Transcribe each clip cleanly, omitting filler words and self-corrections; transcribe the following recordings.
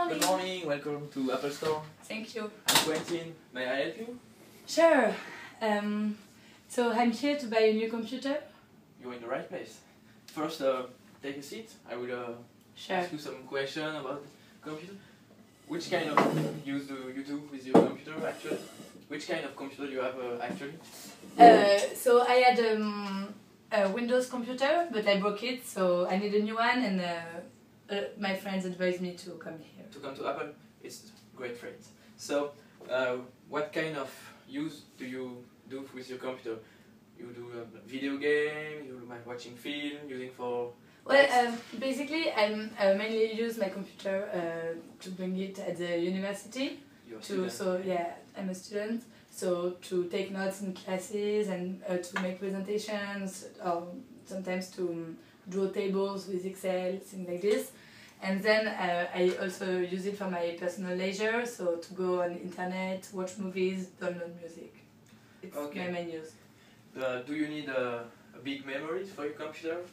morning. Good morning, welcome to Apple Store. Thank you. I'm Quentin, may I help you? Sure. So I'm here to buy a new computer. You're in the right place. First, take a seat. I will Sure. ask you some questions about the computer. Which kind of use do you do with your computer actually? Which kind of computer do you have actually? So I had a Windows computer, but I broke it, so I need a new one, and my friends advised me to come here. To come to Apple, it's great friends. So, what kind of use do you do with your computer? You do a video game, you like watching film, using for... Well, basically I mainly use my computer to bring it at the university. You're a student. So yeah, I'm a student. So to take notes in classes and to make presentations, or sometimes to draw tables with Excel, things like this. And then I also use it for my personal leisure, so to go on the internet, watch movies, download music. It's my main use. Do you need a big memory for your computer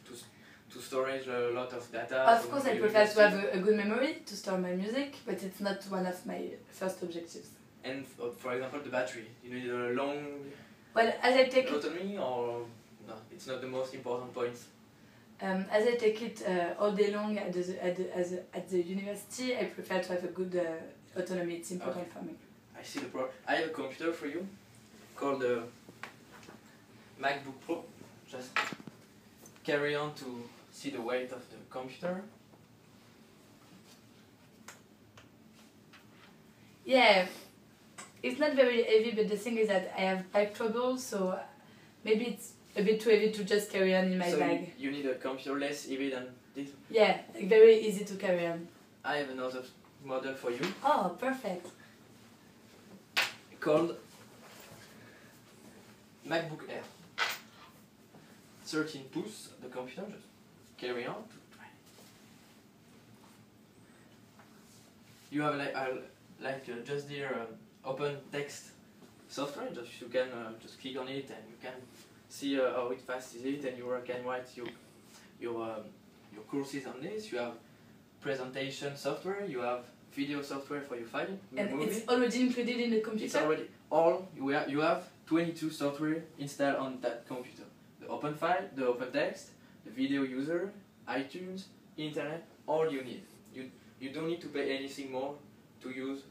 to storage a lot of data? Of course, I prefer to have a good memory to store my music, but it's not one of my first objectives. And for example, the battery, you need a long Well, as I take autonomy, or no? It's not the most important point. As I take it all day long at the university, I prefer to have a good autonomy. It's important for me. I see the problem. I have a computer for you called the MacBook Pro. Just carry on to see the weight of the computer. Yeah, it's not very heavy, but the thing is that I have back trouble, so maybe it's a bit too heavy to just carry on in my bag. So you need a computer less heavy than this? Yeah, like very easy to carry on. I have another model for you. Oh, perfect. Called MacBook Air. 13 pouces, the computer, just carry on. You have just here open text software, just you can just click on it and you can see how fast is it, and you can write your courses on this. You have presentation software, you have video software for your file. And movie. it's already included in the computer? It's already you have 22 software installed on that computer. The open file, the open text, the video user, iTunes, internet, all you need. You don't need to pay anything more to use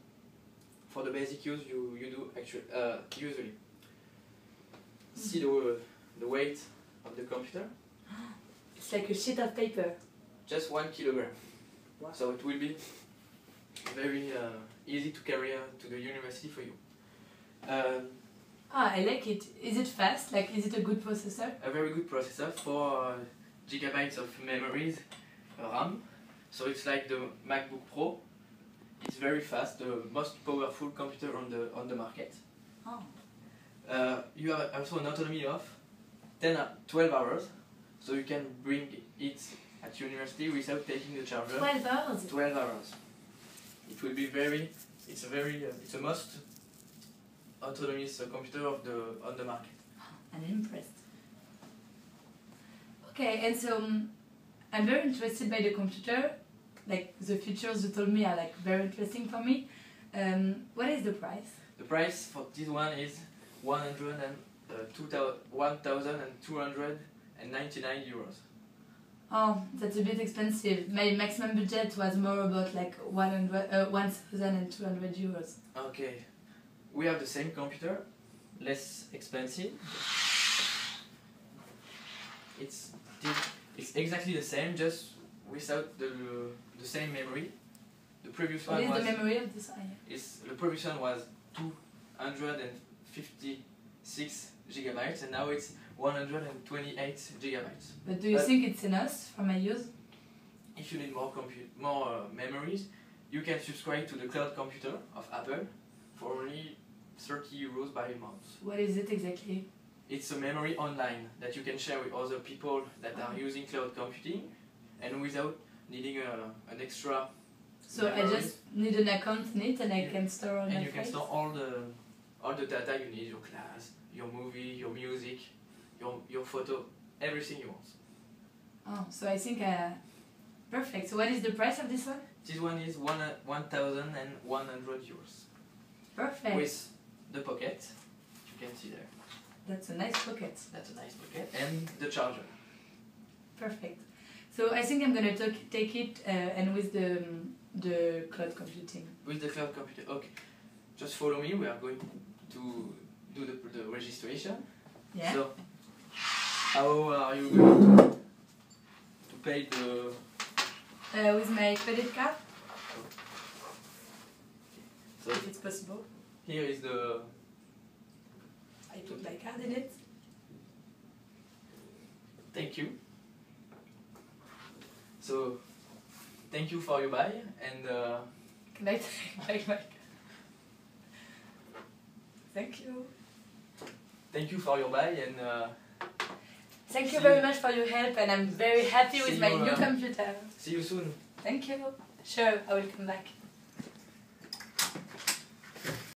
for the basic use you do actually usually. See the weight of the computer? It's like a sheet of paper. Just 1 kilogram. Wow. So it will be very easy to carry to the university for you. I like it. Is it fast? Like, is it a good processor? A very good processor, 4 gigabytes of memories, RAM. So it's like the MacBook Pro. It's very fast, the most powerful computer on the market. Oh. You have also an autonomy of 12 hours, so you can bring it at university without taking the charger. 12 hours? 12 hours. It will be it's a most autonomous computer on the market. I'm impressed. Okay, and so I'm very interested by the computer. Like, the features you told me are like very interesting for me. What is the price? The price for this one is 1,299 euros. Oh, that's a bit expensive. My maximum budget was more about like 1,200 euros. Okay, we have the same computer, less expensive. It's exactly the same, just without the same memory. The previous one was... What is the memory of this one? The previous one was 256 gigabytes, and now it's 128 gigabytes. But do you think it's enough for my use? If you need more memories, you can subscribe to the cloud computer of Apple for only 30 euros by month. What is it exactly? It's a memory online that you can share with other people that are using cloud computing, and without needing an extra. So memory. I just need an account in it, and I can store all my And you files? can store all the data you need: your class, your movie, your music, your photo, everything you want. Oh, so I think perfect. So what is the price of this one? This one is 1,100 euros. Perfect. With the pocket, you can see there. That's a nice pocket. That's a nice pocket. And the charger. Perfect. So I think I'm gonna take it and with the cloud computing. With the cloud computer, okay. Just follow me, we are going to do the registration. Yeah. So, how are you going to pay the... With my credit card, So if it's possible. here is the... I put my card in it. Thank you. So, thank you for your buy and... Can I take my card? Thank you. Thank you for your buy and... Thank you very much for your help, and I'm very happy with See my you, new computer. see you soon. Thank you. Sure, I will come back.